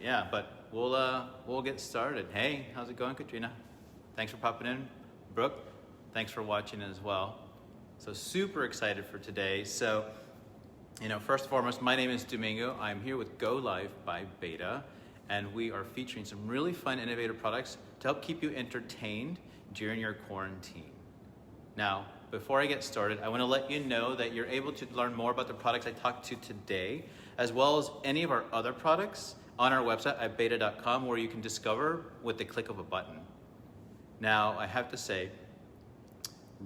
Yeah, but we'll get started. Hey, how's it going, Katrina? Thanks for popping in. Brooke, thanks for watching as well. So super excited for today. So, first and foremost, my name is Domingo. I'm here with Go Live by Beta, and we are featuring some really fun, innovative products to help keep you entertained during your quarantine. Now, before I get started, I want to let you know that you're able to learn more about the products I talked to today, as well as any of our other products on our website at beta.com, where you can discover with the click of a button. Now, I have to say,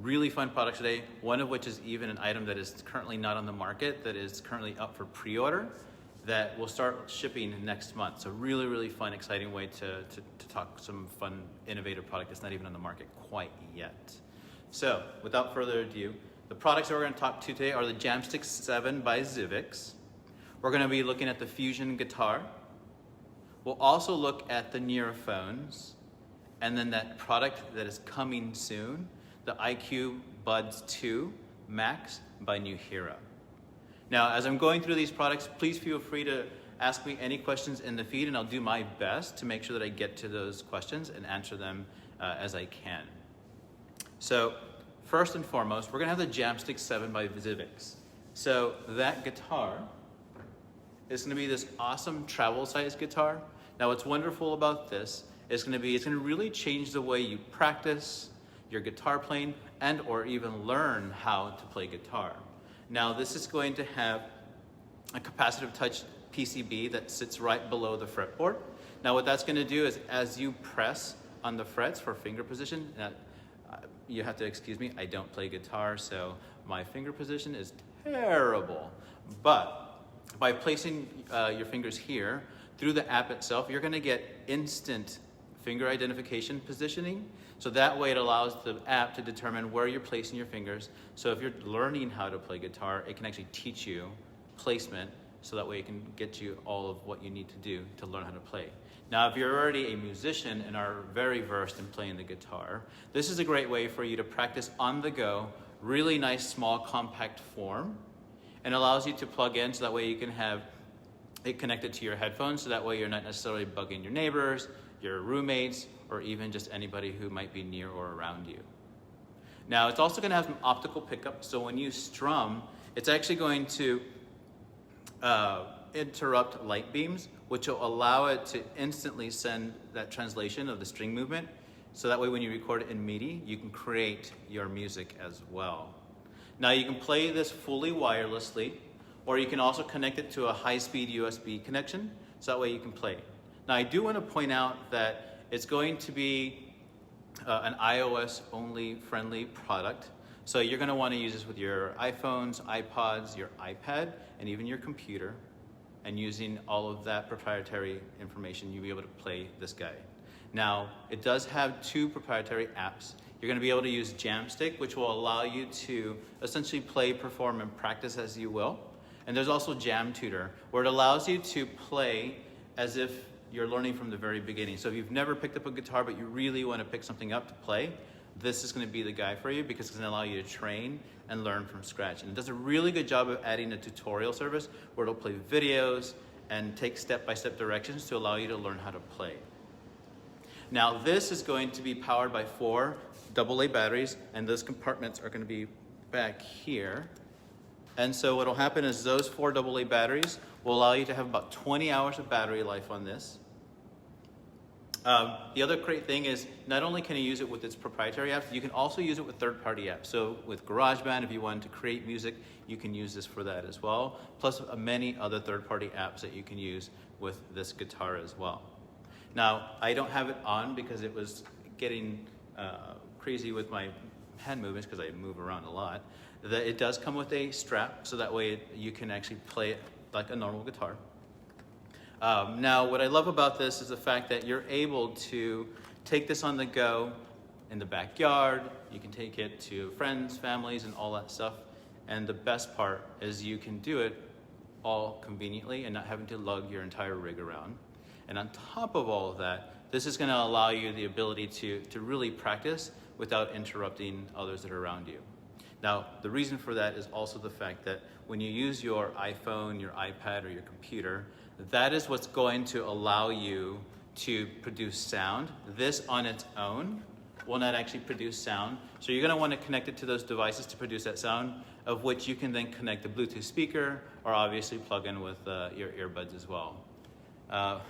really fun products today, one of which is even an item that is currently not on the market, that is currently up for pre-order, that will start shipping next month. So really, really fun, exciting way to talk some fun, innovative product that's not even on the market quite yet. So, without further ado, the products that we're going to talk to today are the Jamstick 7 by Zivix. We're going to be looking at the Fusion guitar. We'll also look at the Neurophones, and then that product that is coming soon, the IQ Buds 2 Max by New Hero. Now, as I'm going through these products, please feel free to ask me any questions in the feed, and I'll do my best to make sure that I get to those questions and answer them as I can. So, first and foremost, we're going to have the Jamstick 7 by Zivix. So, that guitar is going to be this awesome travel-sized guitar. Now, what's wonderful about this is it's going to really change the way you practice your guitar playing and or even learn how to play guitar. Now, this is going to have a capacitive touch PCB that sits right below the fretboard. Now, what that's going to do is as you press on the frets for finger position, you have to excuse me, I don't play guitar, so my finger position is terrible. But by placing your fingers here, through the app itself, you're going to get instant finger identification positioning. So that way it allows the app to determine where you're placing your fingers. So if you're learning how to play guitar, it can actually teach you placement, so that way it can get you all of what you need to do to learn how to play. Now, if you're already a musician and are very versed in playing the guitar, this is a great way for you to practice on the go, really nice, small, compact form, and allows you to plug in so that way you can have it connected to your headphones, so that way you're not necessarily bugging your neighbors, your roommates, or even just anybody who might be near or around you. Now, it's also going to have some optical pickup, so when you strum, it's actually going to interrupt light beams, which will allow it to instantly send that translation of the string movement, so that way when you record it in MIDI, you can create your music as well. Now, you can play this fully wirelessly, or you can also connect it to a high-speed USB connection, so that way you can play. Now, I do want to point out that it's going to be an iOS-only friendly product, so you're going to want to use this with your iPhones, iPods, your iPad, and even your computer, and using all of that proprietary information, you'll be able to play this guy. Now, it does have 2 proprietary apps. You're going to be able to use Jamstick, which will allow you to essentially play, perform, and practice as you will. And there's also Jam Tutor, where it allows you to play as if you're learning from the very beginning. So if you've never picked up a guitar, but you really want to pick something up to play, this is going to be the guy for you, because it's going to allow you to train and learn from scratch. And it does a really good job of adding a tutorial service where it'll play videos and take step-by-step directions to allow you to learn how to play. Now, this is going to be powered by 4 AA batteries, and those compartments are going to be back here. And so what will happen is those 4 AA batteries will allow you to have about 20 hours of battery life on this. The other great thing is not only can you use it with its proprietary apps, you can also use it with third-party apps. So with GarageBand, if you wanted to create music, you can use this for that as well, plus many other third-party apps that you can use with this guitar as well. Now, I don't have it on because it was getting crazy with my hand movements, because I move around a lot. That it does come with a strap, so that way you can actually play it like a normal guitar. Now, what I love about this is the fact that you're able to take this on the go in the backyard. You can take it to friends, families, and all that stuff. And the best part is you can do it all conveniently and not having to lug your entire rig around. And on top of all of that, this is going to allow you the ability to really practice without interrupting others that are around you. Now, the reason for that is also the fact that when you use your iPhone, your iPad, or your computer, that is what's going to allow you to produce sound. This on its own will not actually produce sound. So you're gonna wanna connect it to those devices to produce that sound, of which you can then connect the Bluetooth speaker or obviously plug in with your earbuds as well. Have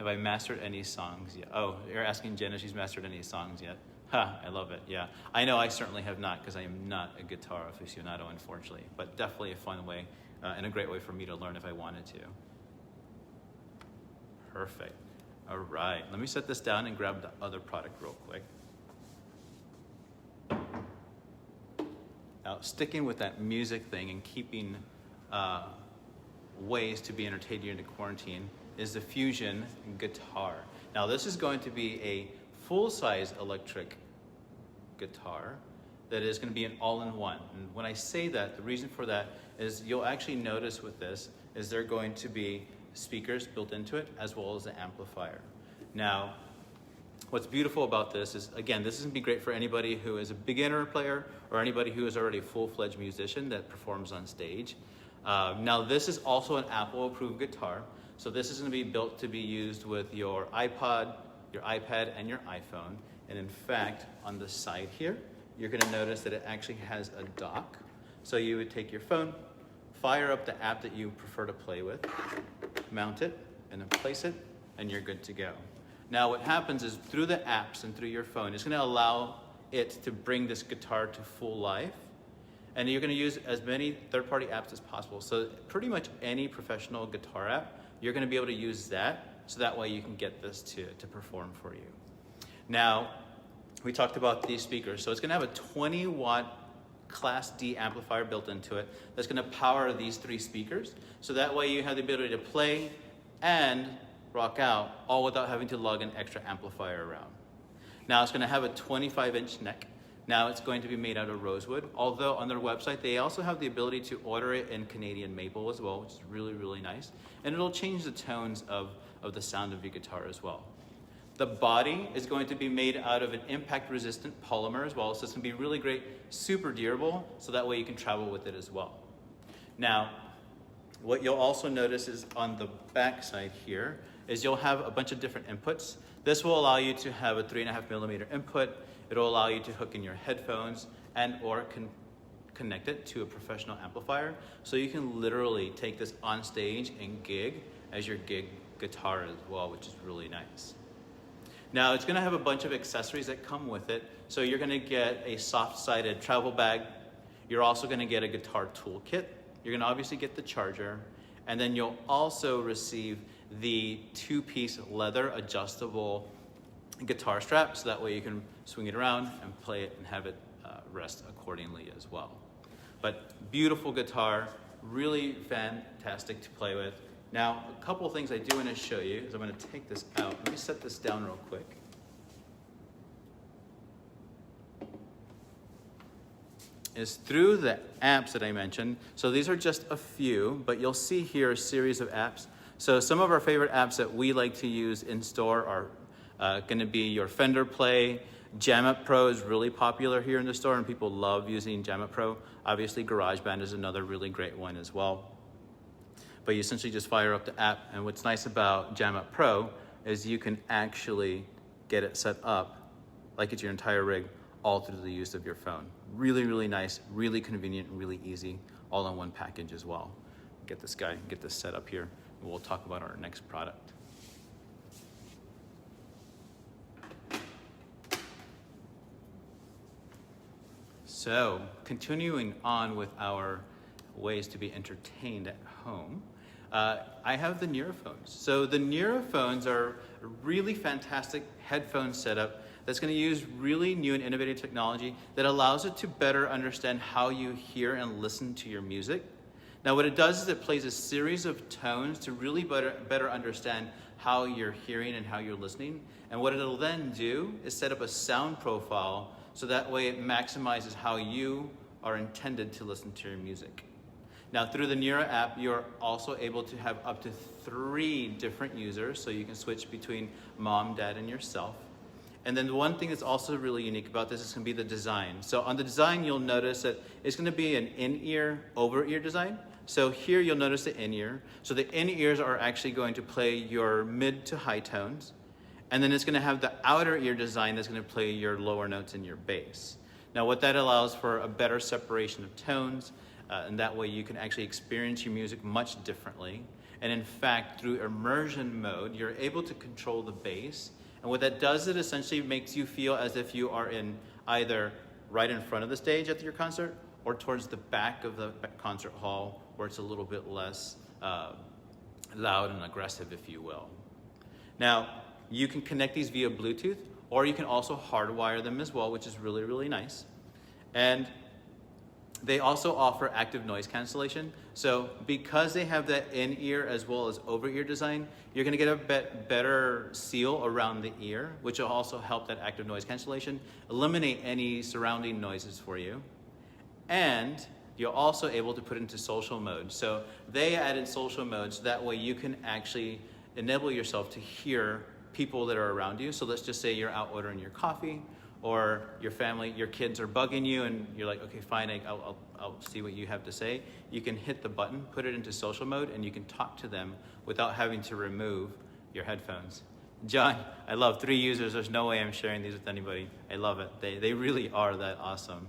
I mastered any songs yet? Oh, you're asking Jen if she's mastered any songs yet. Ha, I love it, yeah. I know I certainly have not, because I am not a guitar aficionado, unfortunately, but definitely a fun way and a great way for me to learn if I wanted to. Perfect. All right, let me set this down and grab the other product real quick. Now, sticking with that music thing and keeping ways to be entertained during the quarantine is the Fusion guitar. Now, this is going to be a full-size electric guitar that is going to be an all-in-one. And when I say that, the reason for that is you'll actually notice with this is there are going to be speakers built into it as well as an amplifier. Now, what's beautiful about this is, again, this is going to be great for anybody who is a beginner player or anybody who is already a full-fledged musician that performs on stage. Now, this is also an Apple-approved guitar, so this is going to be built to be used with your iPod, your iPad, and your iPhone. And in fact, on the side here, you're going to notice that it actually has a dock. So you would take your phone, fire up the app that you prefer to play with, mount it, and then place it, and you're good to go. Now what happens is through the apps and through your phone, it's going to allow it to bring this guitar to full life. And you're going to use as many third-party apps as possible. So pretty much any professional guitar app, you're going to be able to use that, so that way you can get this to perform for you. Now, we talked about these speakers. So it's going to have a 20-watt Class D amplifier built into it that's going to power these 3 speakers. So that way you have the ability to play and rock out, all without having to lug an extra amplifier around. Now it's going to have a 25-inch neck. Now it's going to be made out of rosewood, although on their website they also have the ability to order it in Canadian maple as well, which is really, really nice. And it'll change the tones of the sound of your guitar as well. The body is going to be made out of an impact-resistant polymer as well, so it's going to be really great, super durable, so that way you can travel with it as well. Now, what you'll also notice is on the back side here is you'll have a bunch of different inputs. This will allow you to have a 3.5mm input. It'll allow you to hook in your headphones and or connect it to a professional amplifier. So you can literally take this on stage and gig as your gig guitar as well, which is really nice. Now it's going to have a bunch of accessories that come with it. So you're going to get a soft-sided travel bag. You're also going to get a guitar toolkit. You're going to obviously get the charger. And then you'll also receive the 2-piece leather adjustable guitar strap, so that way you can swing it around and play it and have it rest accordingly as well. But beautiful guitar, really fantastic to play with. Now, a couple of things I do want to show you is I'm going to take this out. Let me set this down real quick. Is through the apps that I mentioned. So these are just a few, but you'll see here a series of apps. So some of our favorite apps that we like to use in store are going to be your Fender Play. Jam Up Pro is really popular here in the store, and people love using Jam Up Pro. Obviously, GarageBand is another really great one as well. But you essentially just fire up the app, and what's nice about Jam Up Pro is you can actually get it set up like it's your entire rig, all through the use of your phone. Really, really nice, really convenient, and really easy, all in one package as well. Get this set up here, and we'll talk about our next product. So, continuing on with our ways to be entertained at home, I have the Neurophones. So the Neurophones are a really fantastic headphone setup that's going to use really new and innovative technology that allows it to better understand how you hear and listen to your music. Now what it does is it plays a series of tones to really better understand how you're hearing and how you're listening. And what it'll then do is set up a sound profile so that way it maximizes how you are intended to listen to your music. Now through the Neura app, you're also able to have up to 3 different users, so you can switch between mom, dad, and yourself. And then the one thing that's also really unique about this is going to be the design. So on the design, you'll notice that it's going to be an in-ear, over-ear design, So here you'll notice the in-ear. So the in-ears are actually going to play your mid to high tones. And then it's going to have the outer ear design that's going to play your lower notes and your bass. Now what that allows for a better separation of tones, and that way you can actually experience your music much differently. And in fact, through immersion mode, you're able to control the bass. And what that does, it essentially makes you feel as if you are in either right in front of the stage at your concert or towards the back of the concert hall where it's a little bit less loud and aggressive, if you will. Now, you can connect these via Bluetooth, or you can also hardwire them as well, which is really, really nice. And they also offer active noise cancellation. So because they have that in-ear as well as over-ear design, you're gonna get a better seal around the ear, which will also help that active noise cancellation, eliminate any surrounding noises for you. And you're also able to put it into social mode. So they added social mode so that way you can actually enable yourself to hear people that are around you. So let's just say you're out ordering your coffee, or your family, your kids are bugging you and you're like, okay, fine, I'll see what you have to say. You can hit the button, put it into social mode, and you can talk to them without having to remove your headphones. John, I love 3 users. There's no way I'm sharing these with anybody. I love it. They really are that awesome.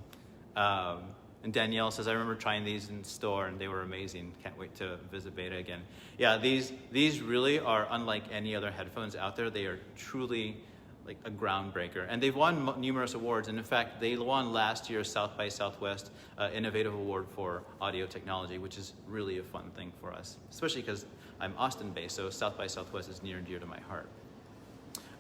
And Danielle says, I remember trying these in the store and they were amazing. Can't wait to visit beta again. Yeah, these really are unlike any other headphones out there. They are truly like a groundbreaker. And they've won numerous awards. And in fact, they won last year's South by Southwest Innovative Award for Audio Technology, which is really a fun thing for us, especially because I'm Austin based, so South by Southwest is near and dear to my heart.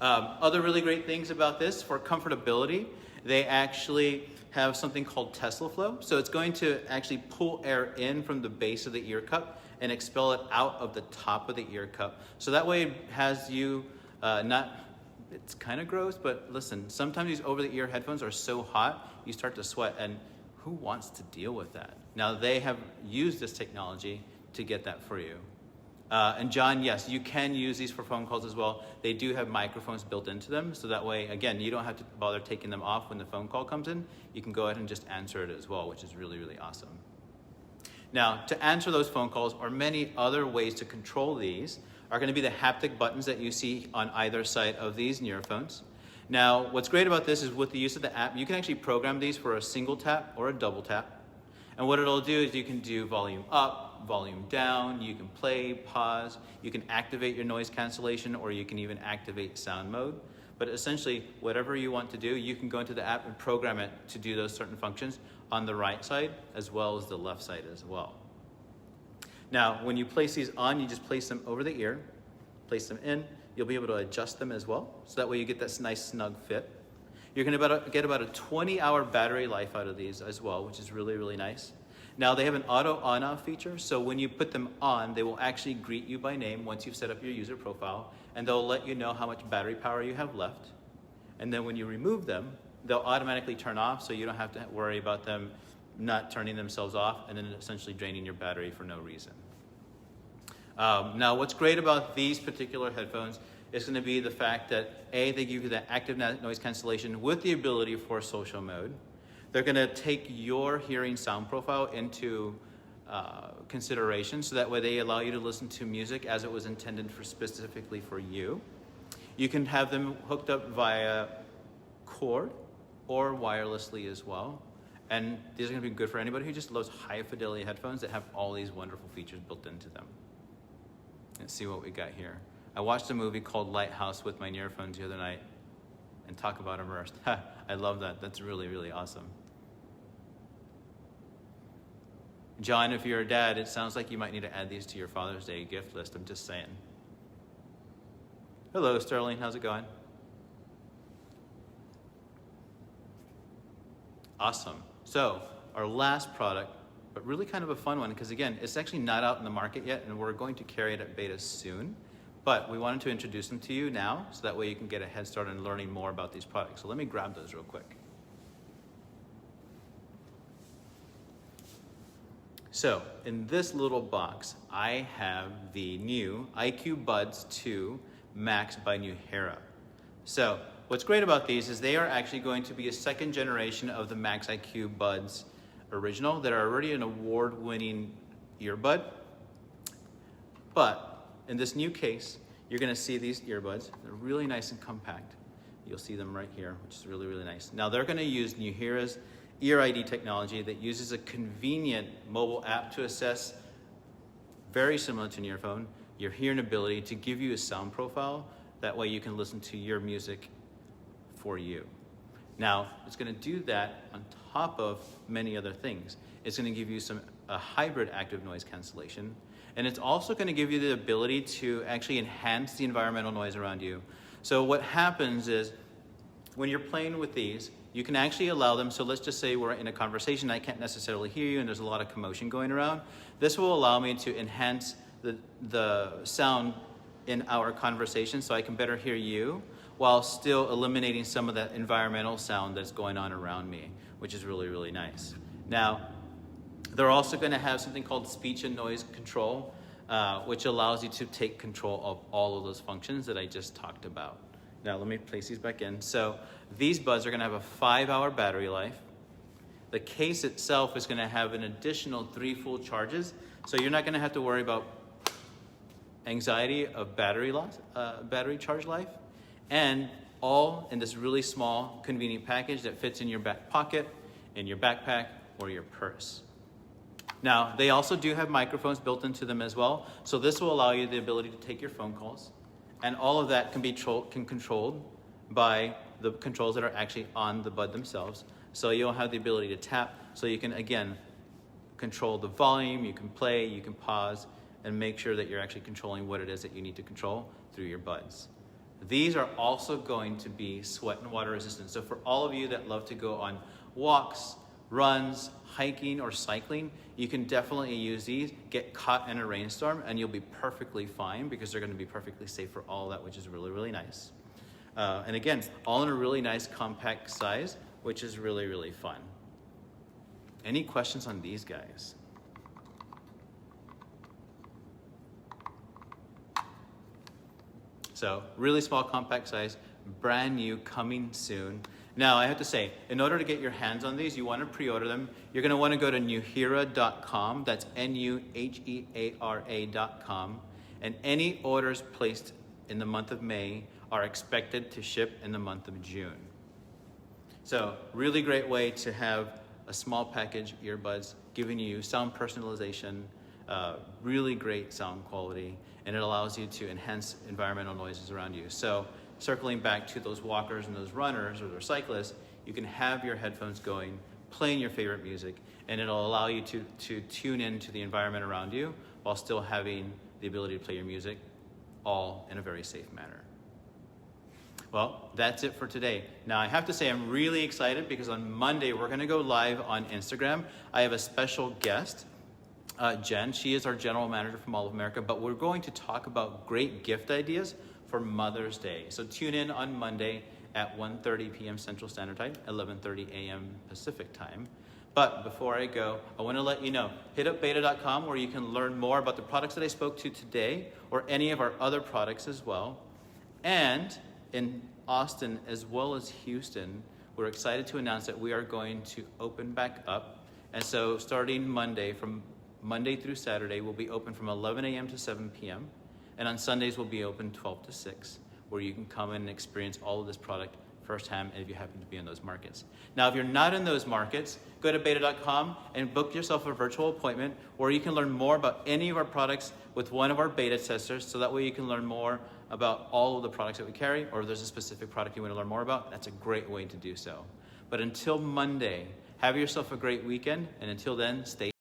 Other really great things about this, for comfortability, they actually have something called Tesla flow. So it's going to actually pull air in from the base of the ear cup and expel it out of the top of the ear cup. So that way it has you it's kind of gross, but listen, sometimes these over-the-ear headphones are so hot, you start to sweat, and who wants to deal with that? Now they have used this technology to get that for you. And John, yes, you can use these for phone calls as well. They do have microphones built into them, so that way, again, you don't have to bother taking them off when the phone call comes in. You can go ahead and just answer it as well, which is really, really awesome. Now, to answer those phone calls or many other ways to control these are going to be the haptic buttons that you see on either side of these earphones. Now, what's great about this is with the use of the app, you can actually program these for a single tap or a double tap. And what it'll do is you can do volume up, volume down, you can play, pause, you can activate your noise cancellation, or you can even activate sound mode. But essentially, whatever you want to do, you can go into the app and program it to do those certain functions on the right side as well as the left side as well. Now, when you place these on, you just place them over the ear, place them in. You'll be able to adjust them as well, so that way you get this nice snug fit. You're gonna get about a 20-hour battery life out of these as well, which is really, really nice. Now, they have an auto on-off feature, so when you put them on, they will actually greet you by name once you've set up your user profile, and they'll let you know how much battery power you have left. And then when you remove them, they'll automatically turn off, so you don't have to worry about them not turning themselves off and then essentially draining your battery for no reason. Now, what's great about these particular headphones is going to be the fact that A, they give you that active noise cancellation with the ability for social mode. They're going to take your hearing sound profile into consideration, so that way they allow you to listen to music as it was intended for specifically for you. You can have them hooked up via cord or wirelessly as well. And these are going to be good for anybody who just loves high fidelity headphones that have all these wonderful features built into them. Let's see what we got here. I watched a movie called Lighthouse with my earphones the other night, and talk about immersed. I love that. That's really, really awesome. John, if you're a dad, it sounds like you might need to add these to your Father's Day gift list. I'm just saying. Hello, Sterling. How's it going? Awesome. So our last product, but really kind of a fun one, because again, it's actually not out in the market yet, and we're going to carry it at beta soon. But we wanted to introduce them to you now, so that way you can get a head start on learning more about these products. So let me grab those real quick. So in this little box, I have the new IQ Buds 2 Max by Nuheara. So what's great about these is they are actually going to be a second generation of the Max IQ Buds original that are already an award-winning earbud. But in this new case, you're gonna see these earbuds. They're really nice and compact. You'll see them right here, which is really, really nice. Now they're gonna use Nuheara's Ear ID technology that uses a convenient mobile app to assess, very similar to an earphone, your hearing ability to give you a sound profile. That way you can listen to your music for you. Now, it's gonna do that on top of many other things. It's gonna give you a hybrid active noise cancellation, and it's also gonna give you the ability to actually enhance the environmental noise around you. So what happens is, when you're playing with these, you can actually allow them, so let's just say we're in a conversation, I can't necessarily hear you and there's a lot of commotion going around. This will allow me to enhance the sound in our conversation so I can better hear you while still eliminating some of that environmental sound that's going on around me, which is really, really nice. Now, they're also gonna have something called speech and noise control, which allows you to take control of all of those functions that I just talked about. Now let me place these back in. So these buds are gonna have a 5-hour battery life. The case itself is gonna have an additional 3 full charges, so you're not gonna have to worry about anxiety of battery loss, battery charge life, and all in this really small, convenient package that fits in your back pocket, in your backpack, or your purse. Now, they also do have microphones built into them as well, so this will allow you the ability to take your phone calls, and all of that can be controlled by the controls that are actually on the bud themselves. So you'll have the ability to tap, so you can, again, control the volume, you can play, you can pause, and make sure that you're actually controlling what it is that you need to control through your buds. These are also going to be sweat and water resistant. So for all of you that love to go on walks, runs, hiking, or cycling, you can definitely use these, get caught in a rainstorm, and you'll be perfectly fine because they're gonna be perfectly safe for all of that, which is really, really nice. And again, all in a really nice compact size, which is really, really fun. Any questions on these guys? So really small, compact size, brand new, coming soon. Now I have to say, in order to get your hands on these, you want to pre-order them. You're going to want to go to nuheara.com. That's NUHEARA.com. And any orders placed in the month of May are expected to ship in the month of June. So really great way to have a small package earbuds giving you sound personalization, really great sound quality, and it allows you to enhance environmental noises around you. So circling back to those walkers and those runners or those cyclists, you can have your headphones going, playing your favorite music, and it'll allow you to tune into the environment around you while still having the ability to play your music, all in a very safe manner. Well, that's it for today. Now I have to say I'm really excited because on Monday we're gonna go live on Instagram. I have a special guest, Jen. She is our general manager from All of America, but we're going to talk about great gift ideas for Mother's Day. So tune in on Monday at 1:30 p.m. Central Standard Time, 11:30 a.m. Pacific Time. But before I go, I want to let you know, hit up beta.com where you can learn more about the products that I spoke to today or any of our other products as well. And in Austin as well as Houston, we're excited to announce that we are going to open back up. And so starting Monday, from Monday through Saturday, we'll be open from 11 a.m. to 7 p.m. And on Sundays, we'll be open 12 to 6, where you can come in and experience all of this product firsthand if you happen to be in those markets. Now, if you're not in those markets, go to beta.com and book yourself a virtual appointment where you can learn more about any of our products with one of our beta testers, so that way you can learn more about all of the products that we carry, or if there's a specific product you want to learn more about, that's a great way to do so. But until Monday, have yourself a great weekend, and until then, stay